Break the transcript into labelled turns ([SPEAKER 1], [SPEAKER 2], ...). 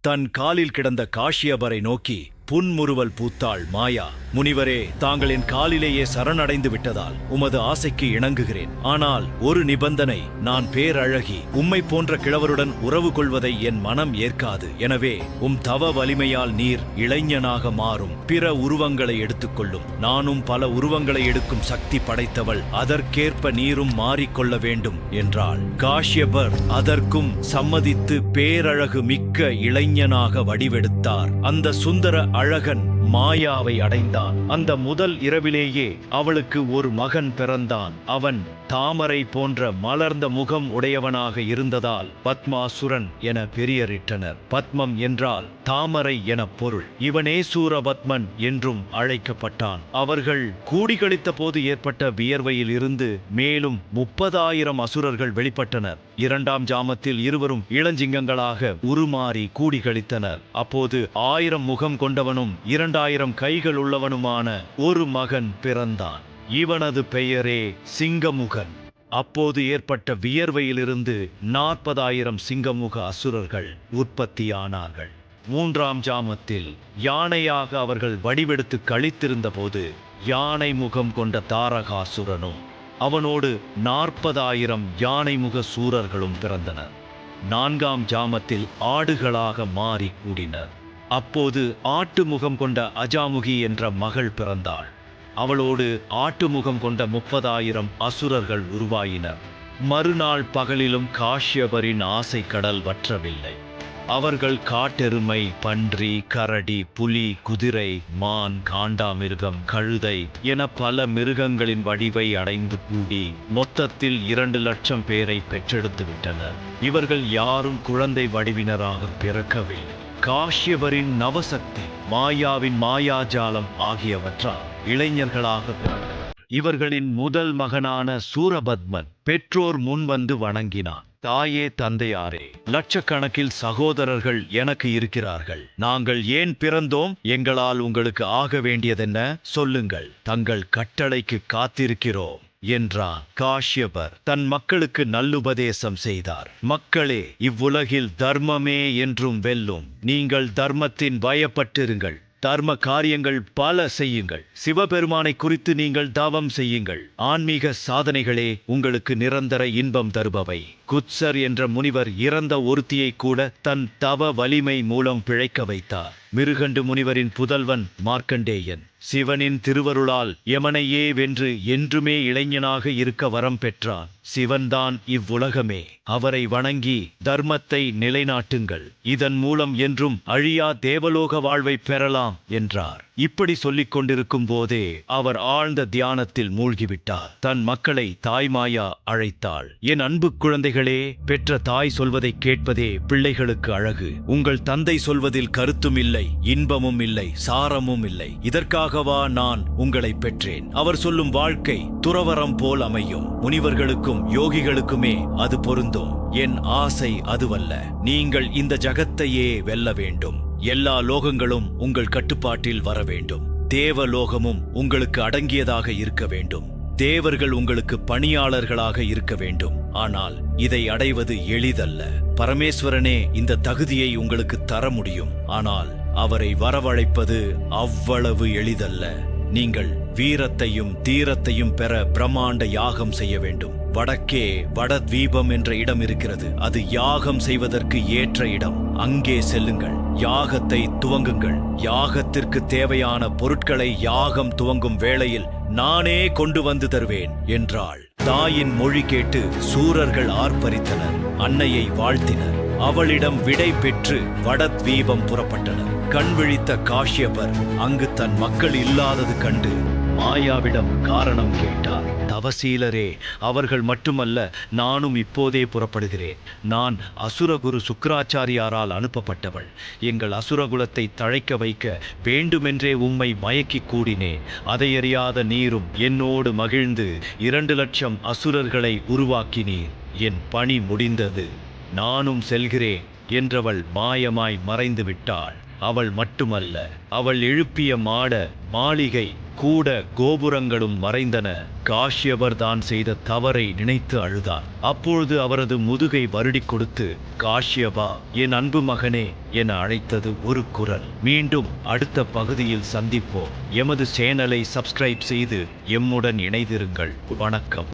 [SPEAKER 1] தன் காலில் கிடந்த காஷ்யபரை நோக்கி புன்முறுவல் பூத்தாள் மாயா. முனிவரே, தாங்கள் என் காலிலேயே சரணடைந்து விட்டதால் உமது ஆசைக்கு இணங்குகிறேன். ஆனால் ஒரு நிபந்தனை, நான் பேரழகி, உம்மை போன்ற கிழவருடன் உறவு கொள்வதை என் மனம் ஏற்காது. எனவே தவ வலிமையால் நீர் இளைஞனாக மாறும், பிற உருவங்களை எடுத்துக்கொள்ளும். நானும் பல உருவங்களை எடுக்கும் சக்தி படைத்தவள், அதற்கேற்ப நீரும் மாறிக்கொள்ள வேண்டும் என்றாள். காஷ்யபர் அதற்கும் சம்மதித்து பேரழகு மிக்க இளைஞனாக வடிவெடுத்தார். அந்த சுந்தர அழகன் மாயாவை அடைந்தான். அந்த முதல் இரவிலேயே அவளுக்கு ஒரு மகன் பிறந்தான். அவன் தாமரை போன்ற மலர்ந்த முகம் உடையவனாக இருந்ததால் பத்மாசுரன் என பெயரிட்டனர். பத்மம் என்றால் தாமரை என பொருள். இவனே சூரபத்மன் என்றும் அழைக்கப்பட்டான். அவர்கள் கூடிகளித்த போது ஏற்பட்ட வியர்வையில் இருந்து மேலும் 30,000 அசுரர்கள் வெளிப்பட்டனர். 2ஆம் ஜாமத்தில் இருவரும் இளஞ்சிங்கங்களாக உருமாறி கூடிகளித்தனர். அப்போது 1000 முகம் கொண்டவனும் 2000 கைகள் உள்ளவனுமான ஒரு மகன் பிறந்தான். இவனது பெயரே சிங்கமுகன். அப்போது ஏற்பட்ட வியர்வையிலிருந்து 40,000 சிங்கமுக அசுரர்கள் உற்பத்தியானார்கள். 3ஆம் ஜாமத்தில் யானையாக அவர்கள் வடிவெடுத்து கழித்திருந்த போது யானை முகம் கொண்ட தாரகாசுரனும் அவனோடு 40,000 யானைமுக சூரர்களும் பிறந்தனர். 4ஆம் ஜாமத்தில் ஆடுகளாக மாறி கூடினர். அப்போது ஆட்டு முகம் கொண்ட அஜாமுகி என்ற மகள் பிறந்தாள். அவளோடு ஆட்டு முகம் கொண்ட 30,000 அசுரர்கள் உருவாயினர். மறுநாள் பகலிலும் காஷ்யபரின் ஆசை கடல் வற்றவில்லை. அவர்கள் காட்டெருமை, பன்றி, கரடி, புலி, குதிரை, மான், காண்டாமிருகம், கழுதை என பல மிருகங்களின் வடிவை அடைந்து கூடி மொத்தத்தில் 2 லட்சம் பேரை பெற்றெடுத்து விட்டனர். இவர்கள் யாரும் குழந்தை வடிவினராக பிறக்கவில்லை. காஷ்யபரின் நவசக்தி, மாயாவின் மாயாஜாலம் ஆகியவற்றால் இளைஞர்களாக பிறந்தனர். இவர்களின் முதல் மகனான சூரபத்மன் பெற்றோர் முன்வந்து வணங்கினான். தாயே, தந்தையாரே, லட்சக்கணக்கில் சகோதரர்கள் எனக்கு இருக்கிறார்கள். நாங்கள் ஏன் பிறந்தோம்? எங்களால் உங்களுக்கு ஆக வேண்டியதென்ன? சொல்லுங்கள். தங்கள் கட்டளைக்கு காத்திருக்கிறோம் என்றான். காஷ்யபர் தன் மக்களுக்கு நல்லுபதேசம் செய்தார். மக்களே, இவ்வுலகில் தர்மமே என்றும் வெல்லும். நீங்கள் தர்மத்தின் பயப்பட்டிருங்கள். தர்ம காரியங்கள் பல செய்யுங்கள். சிவபெருமானை குறித்து நீங்கள் தவம் செய்யுங்கள். ஆன்மீக சாதனைகளே உங்களுக்கு நிரந்தர இன்பம் தருபவை. குத்சர் என்ற முனிவர் இறந்த ஒருத்தியை கூட தன் தவ வலிமை மூலம் பிழைக்க வைத்தார். மிருகண்டு முனிவரின் புதல்வன் மார்க்கண்டேயன் சிவனின் திருவருளால் யமனையே வென்று என்றுமே இளைஞனாக இருக்க வரம் பெற்றான். சிவன்தான் இவ்வுலகமே. அவரை வணங்கி தர்மத்தை நிலைநாட்டுங்கள். இதன் மூலம் என்றும் அழியா தேவலோக வாழ்வை பெறலாம் என்றார். இப்படி சொல்லிக் கொண்டிருக்கும் போதே அவர் ஆழ்ந்த தியானத்தில் மூழ்கிவிட்டார். தன் மக்களை தாய்மாயா அழைத்தாள். என் அன்பு குழந்தைகளே, பெற்ற தாய் சொல்வதை கேட்பதே பிள்ளைகளுக்கு அழகு. உங்கள் தந்தை சொல்வதில் கருத்தும் இல்லை, இன்பமும் இல்லை, சாரமும் இல்லை. இதற்காகவா நான் உங்களை பெற்றேன்? அவர் சொல்லும் வாழ்க்கை துறவரம் போல் அமையும். முனிவர்களுக்கும் யோகிகளுக்குமே அது பொருந்தும். என் ஆசை அதுவல்ல. நீங்கள் இந்த ஜகத்தையே வெல்ல வேண்டும். எல்லா லோகங்களும் உங்கள் கட்டுப்பாட்டில் வர வேண்டும். தேவலோகமும் உங்களுக்கு அடங்கியதாக இருக்க வேண்டும். தேவர்கள் உங்களுக்கு பணியாளர்களாக இருக்க வேண்டும். ஆனால் இதை அடைவது எளிதல்ல. பரமேஸ்வரனே இந்த தகுதியை உங்களுக்கு தர முடியும். ஆனால் அவரை வரவழைப்பது அவ்வளவு எளிதல்ல. நீங்கள் வீரத்தையும் தீரத்தையும் பெற பிரம்மாண்ட யாகம் செய்ய வேண்டும். வடக்கே வடத்வீபம் என்ற இடம் இருக்கிறது. அது யாகம் செய்வதற்கு ஏற்ற இடம். அங்கே செல்லுங்கள். யாகத்தை துவங்குங்கள். யாகத்திற்கு தேவையான பொருட்களை யாகம் துவங்கும் வேளையில் நானே கொண்டு வந்து தருவேன் என்றாள். தாயின் மொழி கேட்டு சூரர்கள் ஆர்ப்பரித்தனர். அன்னையை வாழ்த்தினர். அவளிடம் விடை பெற்று வடத்வீபம் புறப்பட்டனர். கண் விழித்த காஷ்யபர் அங்கு தன் மக்கள் இல்லாதது கண்டு மாயாவிடம் காரணம் கேட்டார். தவசீலரே, அவர்கள் மட்டுமல்ல, நானும் இப்போதே புறப்படுகிறேன். நான் அசுரகுரு சுக்கிராச்சாரியாரால் அனுப்பப்பட்டவள். எங்கள் அசுரகுலத்தை தழைக்க வைக்க வேண்டுமென்றே உம்மை மயக்கி கூடினேன். அதையறியாத நீரும் என்னோடு மகிழ்ந்து 2 லட்சம் அசுரர்களை உருவாக்கினீர். என் பணி முடிந்தது. நானும் செல்கிறேன் என்றவள் மாயமாய் மறைந்து விட்டாள். அவள் மட்டுமல்ல, அவள் எழுப்பிய மாளிகை கூட கோபுரங்களும் மறைந்தன. காஷ்யபர் தான் செய்த தவறை நினைத்து அழுதார். அப்பொழுது அவரது முதுகை வருடிக் கொடுத்து, காஷ்யபா, என் அன்பு மகனே என அழைத்தது ஒரு குரல். மீண்டும் அடுத்த பகுதியில் சந்திப்போம். எமது சேனலை சப்ஸ்கிரைப் செய்து எம்முடன் இணைந்திருங்கள். வணக்கம்.